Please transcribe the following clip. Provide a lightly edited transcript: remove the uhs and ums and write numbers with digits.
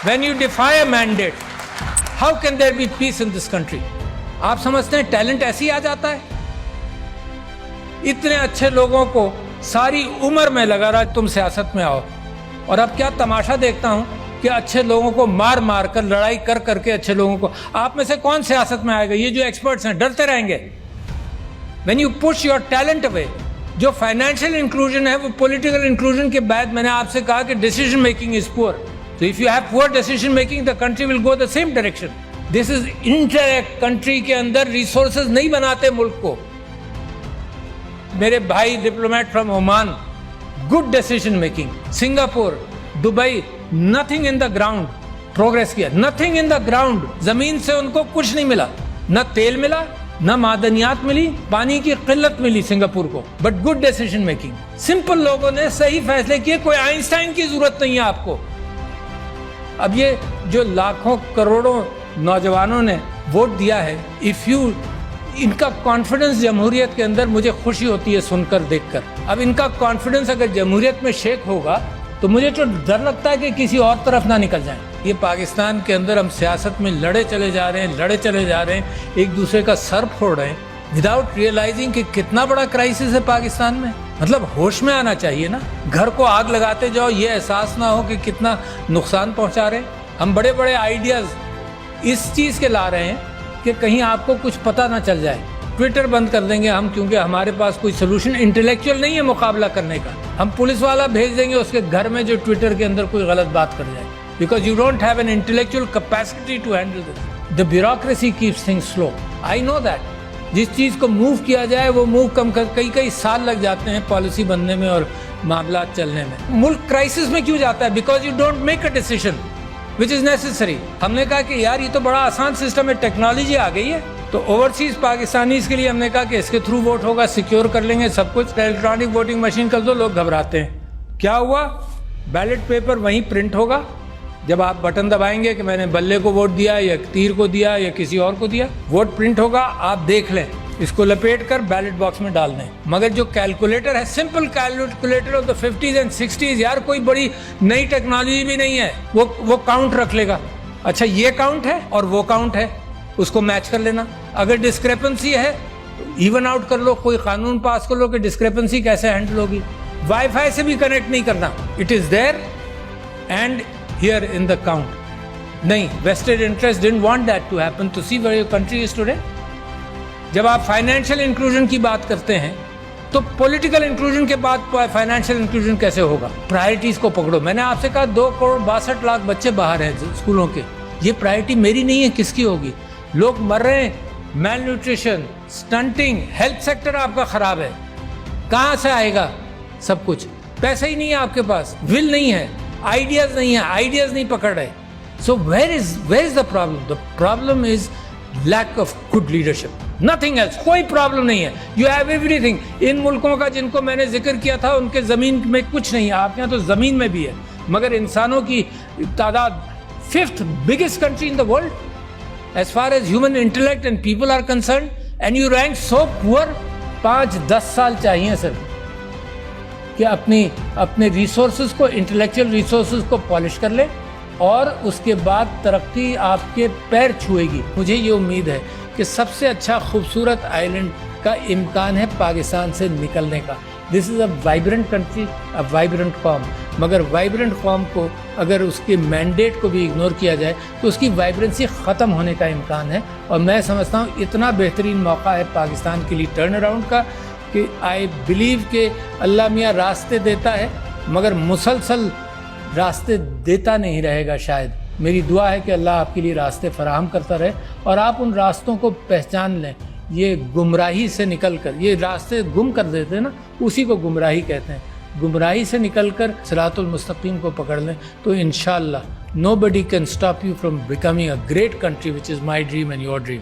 When you defy a mandate, how can there be peace in this country? آپ سمجھتے ہیں talent ایسے ہی آ جاتا ہے؟ اتنے اچھے لوگوں کو ساری عمر میں لگا رہا تم سیاست میں آؤ، اور اب کیا تماشا دیکھتا ہوں کہ اچھے لوگوں کو مار مار کر، لڑائی کر کر کے اچھے لوگوں کو، آپ میں سے کون سیاست میں آئے گا؟ یہ جو ایکسپرٹس ہیں ڈرتے رہیں گے. When you push your talent away, جو فائنینشیل انکلوژن ہے وہ پولیٹیکل انکلوژن کے بعد میں نے آپ سے کہا کہ ڈیسیژن میکنگ از پور. So if you have poor decision making, the country will go the same direction. This is interact country کے اندر ریسورسز نہیں بناتے ملک کو. میرے بھائی diplomat from Oman, good decision making. Singapore, Dubai, nothing in the ground progress کیا، nothing in the ground. زمین سے ان کو کچھ نہیں ملا، نہ تیل ملا، نہ معدنیات ملی، پانی کی قلت ملی سنگاپور کو، but good decision making. Simple لوگوں نے صحیح فیصلے کیے، کوئی آئنسٹائن کی ضرورت نہیں ہے آپ کو. اب یہ جو لاکھوں کروڑوں نوجوانوں نے ووٹ دیا ہے، ان کا کانفیڈنس جمہوریت کے اندر مجھے خوشی ہوتی ہے سن کر، دیکھ کر. اب ان کا کانفیڈنس اگر جمہوریت میں شیک ہوگا تو مجھے تو ڈر لگتا ہے کہ کسی اور طرف نہ نکل جائیں. یہ پاکستان کے اندر ہم سیاست میں لڑے چلے جا رہے ہیں، ایک دوسرے کا سر پھوڑ رہے ہیں وداؤٹ ریئلائزنگ کہ کتنا بڑا کرائسس ہے پاکستان میں. مطلب ہوش میں آنا چاہیے نا. گھر کو آگ لگاتے جاؤ، یہ احساس نہ ہو کہ کتنا نقصان پہنچا رہے ہیں. ہم بڑے بڑے آئیڈیاز اس چیز کے لا رہے ہیں کہ کہیں آپ کو کچھ پتہ نہ چل جائے. ٹویٹر بند کر دیں گے ہم، کیونکہ ہمارے پاس کوئی سلوشن انٹلیکچوئل نہیں ہے مقابلہ کرنے کا. ہم پولیس والا بھیج دیں گے اس کے گھر میں جو ٹویٹر کے اندر کوئی غلط بات کر جائے، because you don't have an intellectual capacity to handle this. The bureaucracy keeps things slow. I know that. جس چیز کو موو کیا جائے وہ موو کئی سال لگ جاتے ہیں پالیسی بننے میں اور معاملات چلنے میں. ملک کرائسس میں کیوں جاتا ہے؟ Because you don't make a decision which is necessary. ہم نے کہا کہ یار یہ تو بڑا آسان سسٹم ہے، ٹیکنالوجی آ گئی ہے، تو اوورسیز پاکستانیز کے لیے ہم نے کہا کہ اس کے تھرو ووٹ ہوگا، سیکیور کر لیں گے سب کچھ. الیکٹرانک ووٹنگ مشین کر دو، لوگ گھبراتے ہیں. کیا ہوا؟ بیلٹ پیپر وہیں پرنٹ ہوگا. جب آپ بٹن دبائیں گے کہ میں نے بلے کو ووٹ دیا یا تیر کو دیا یا کسی اور کو دیا، ووٹ پرنٹ ہوگا، آپ دیکھ لیں، اس کو لپیٹ کر بیلٹ باکس میں ڈال دیں. مگر جو کیلکولیٹر ہے، simple calculator of the 50s and 60s، یار کوئی بڑی نئی ٹیکنالوجی بھی نہیں ہے، وہ کاؤنٹ رکھ لے گا. اچھا یہ کاؤنٹ ہے اور وہ کاؤنٹ ہے، اس کو میچ کر لینا. اگر ڈسکریپنسی ہے ایون آؤٹ کر لو، کوئی قانون پاس کر لو کہ ڈسکریپنسی کیسے ہینڈل ہوگی. وائی فائی سے بھی کنیکٹ نہیں کرنا، it is there and here in the count. نہیں، vested interest didn't want that to happen. To see where your country is today. جب آپ فائنینشیل انکلوژن کی بات کرتے ہیں تو پولیٹیکل انکلوژن کے بعد فائنینشیل انکلوژن کیسے ہوگا؟ پرائرٹیز کو پکڑو. میں نے آپ سے کہا 2.62 کروڑ بچے باہر ہیں اسکولوں کے. یہ پرائرٹی میری نہیں ہے، کس کی ہوگی؟ لوگ مر رہے ہیں، میل نیوٹریشن، سٹنٹنگ، ہیلتھ سیکٹر آپ کا خراب ہے. کہاں سے آئے گا سب کچھ؟ پیسہ ہی نہیں ہے آپ کے پاس، ول نہیں ہے، آئیڈیاز نہیں ہے، آئیڈیاز نہیں پکڑ رہے. So where is the problem? The problem is lack of good leadership. Nothing else. کوئی پرابلم نہیں ہے. You have everything. ان ملکوں کا جن کو میں نے ذکر کیا تھا ان کے زمین میں کچھ نہیں ہے، آپ کے یہاں تو زمین میں بھی ہے، مگر انسانوں کی تعداد 5th biggest country in the world as far as human intellect and people are concerned, and you rank so poor. 5-10 سال چاہیے سر کہ اپنے ریسورسز کو، انٹلیکچوئل ریسورسز کو پالش کر لے، اور اس کے بعد ترقی آپ کے پیر چھوئے گی. مجھے یہ امید ہے کہ سب سے اچھا خوبصورت آئیلینڈ کا امکان ہے پاکستان سے نکلنے کا. دس از اے وائبرنٹ کنٹری، اے وائبرنٹ قوم. مگر وائبرنٹ قوم کو اگر اس کے مینڈیٹ کو بھی اگنور کیا جائے تو اس کی وائبرنسی ختم ہونے کا امکان ہے. اور میں سمجھتا ہوں اتنا بہترین موقع ہے پاکستان کے لیے ٹرن اراؤنڈ کا کہ آئی بلیو کہ اللہ میاں راستے دیتا ہے مگر مسلسل راستے دیتا نہیں رہے گا شاید. میری دعا ہے کہ اللہ آپ کے لیے راستے فراہم کرتا رہے اور آپ ان راستوں کو پہچان لیں. یہ گمراہی سے نکل کر، یہ راستے گم کر دیتے ہیں نا، اسی کو گمراہی کہتے ہیں. گمراہی سے نکل کر صراط المستقیم کو پکڑ لیں تو انشاءاللہ nobody can stop you from becoming a great country, which is my dream and your dream.